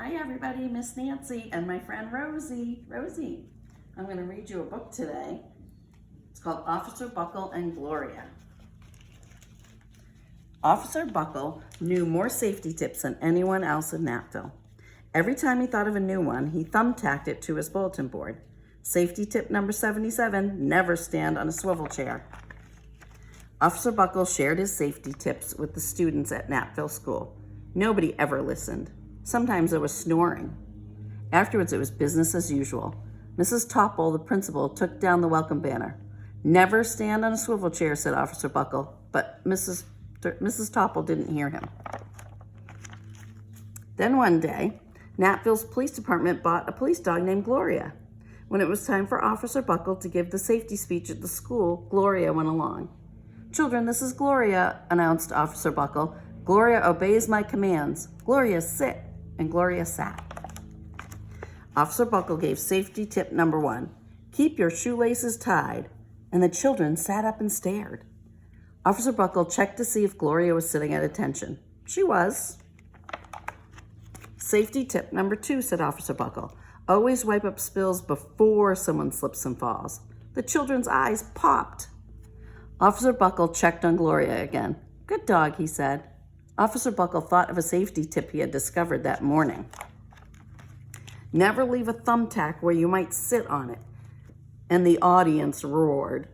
Hi everybody, Miss Nancy and my friend Rosie. Rosie, I'm going to read you a book today. It's called Officer Buckle and Gloria. Officer Buckle knew more safety tips than anyone else in Napville. Every time he thought of a new one, he thumbtacked it to his bulletin board. Safety tip number 77, never stand on a swivel chair. Officer Buckle shared his safety tips with the students at Napville School. Nobody ever listened. Sometimes there was snoring. Afterwards, it was business as usual. Mrs. Topple, the principal, took down the welcome banner. Never stand on a swivel chair, said Officer Buckle, but Mrs. Topple didn't hear him. Then one day, Napville's police department bought a police dog named Gloria. When it was time for Officer Buckle to give the safety speech at the school, Gloria went along. "Children, this is Gloria," announced Officer Buckle. "Gloria obeys my commands. Gloria, sit." And Gloria sat. Officer Buckle gave safety tip number 1, keep your shoelaces tied. And the children sat up and stared. Officer Buckle checked to see if Gloria was sitting at attention. She was. Safety tip number 2, said Officer Buckle. Always wipe up spills before someone slips and falls. The children's eyes popped. Officer Buckle checked on Gloria again. Good dog, he said. Officer Buckle thought of a safety tip he had discovered that morning. Never leave a thumbtack where you might sit on it. And the audience roared.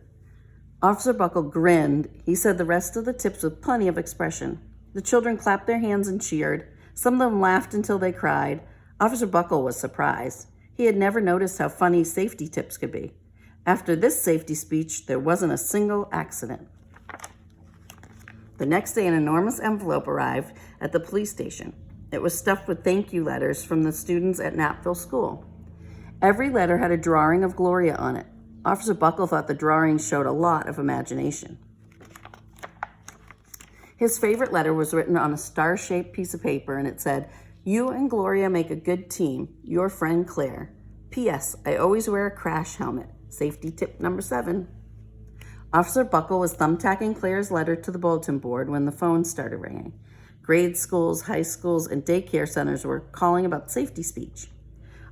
Officer Buckle grinned. He said the rest of the tips with plenty of expression. The children clapped their hands and cheered. Some of them laughed until they cried. Officer Buckle was surprised. He had never noticed how funny safety tips could be. After this safety speech, there wasn't a single accident. The next day, an enormous envelope arrived at the police station. It was stuffed with thank you letters from the students at Napville School. Every letter had a drawing of Gloria on it. Officer Buckle thought the drawings showed a lot of imagination. His favorite letter was written on a star-shaped piece of paper, and it said, "You and Gloria make a good team. Your friend Claire. P.S. I always wear a crash helmet. Safety tip number 7. Officer Buckle was thumbtacking Claire's letter to the bulletin board when the phone started ringing. Grade schools, high schools, and daycare centers were calling about safety speech.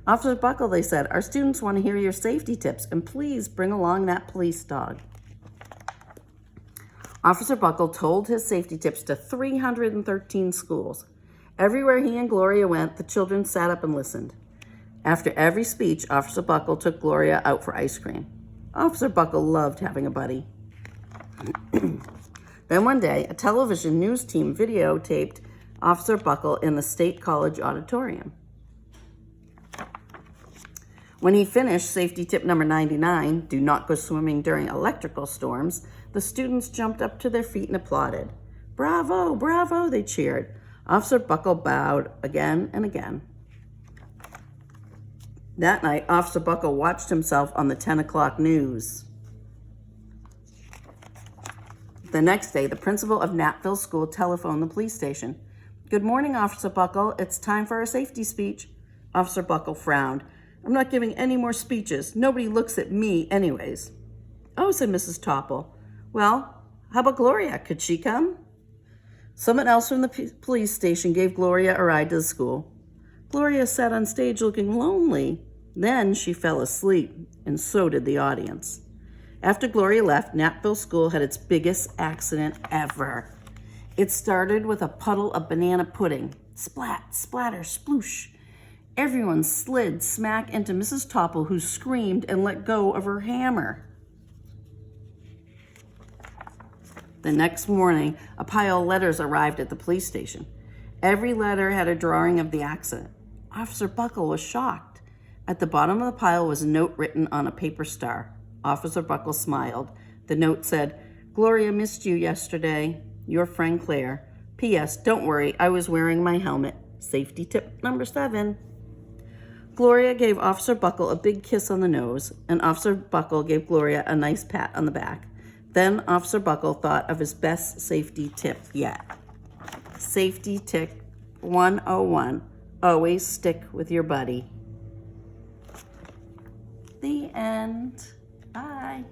Officer Buckle, they said, our students want to hear your safety tips, and please bring along that police dog. Officer Buckle told his safety tips to 313 schools. Everywhere he and Gloria went, the children sat up and listened. After every speech, Officer Buckle took Gloria out for ice cream. Officer Buckle loved having a buddy. Then one day, a television news team videotaped Officer Buckle in the State College auditorium. When he finished safety tip number 99, do not go swimming during electrical storms, the students jumped up to their feet and applauded. Bravo, bravo, they cheered. Officer Buckle bowed again and again. That night, Officer Buckle watched himself on the 10 o'clock news. The next day, the principal of Napville School telephoned the police station. Good morning, Officer Buckle. It's time for a safety speech. Officer Buckle frowned. I'm not giving any more speeches. Nobody looks at me anyways. Oh, said Mrs. Topple. Well, how about Gloria? Could she come? Someone else from the police station gave Gloria a ride to the school. Gloria sat on stage looking lonely. Then she fell asleep, and so did the audience. After Gloria left, Napville School had its biggest accident ever. It started with a puddle of banana pudding. Splat, splatter, sploosh. Everyone slid smack into Mrs. Topple, who screamed and let go of her hammer. The next morning, a pile of letters arrived at the police station. Every letter had a drawing of the accident. Officer Buckle was shocked. At the bottom of the pile was a note written on a paper star. Officer Buckle smiled. The note said, Gloria missed you yesterday. Your friend Claire. P.S. Don't worry, I was wearing my helmet. Safety tip number 7. Gloria gave Officer Buckle a big kiss on the nose, and Officer Buckle gave Gloria a nice pat on the back. Then Officer Buckle thought of his best safety tip yet. Safety tip 101. Always stick with your buddy. The end. Bye.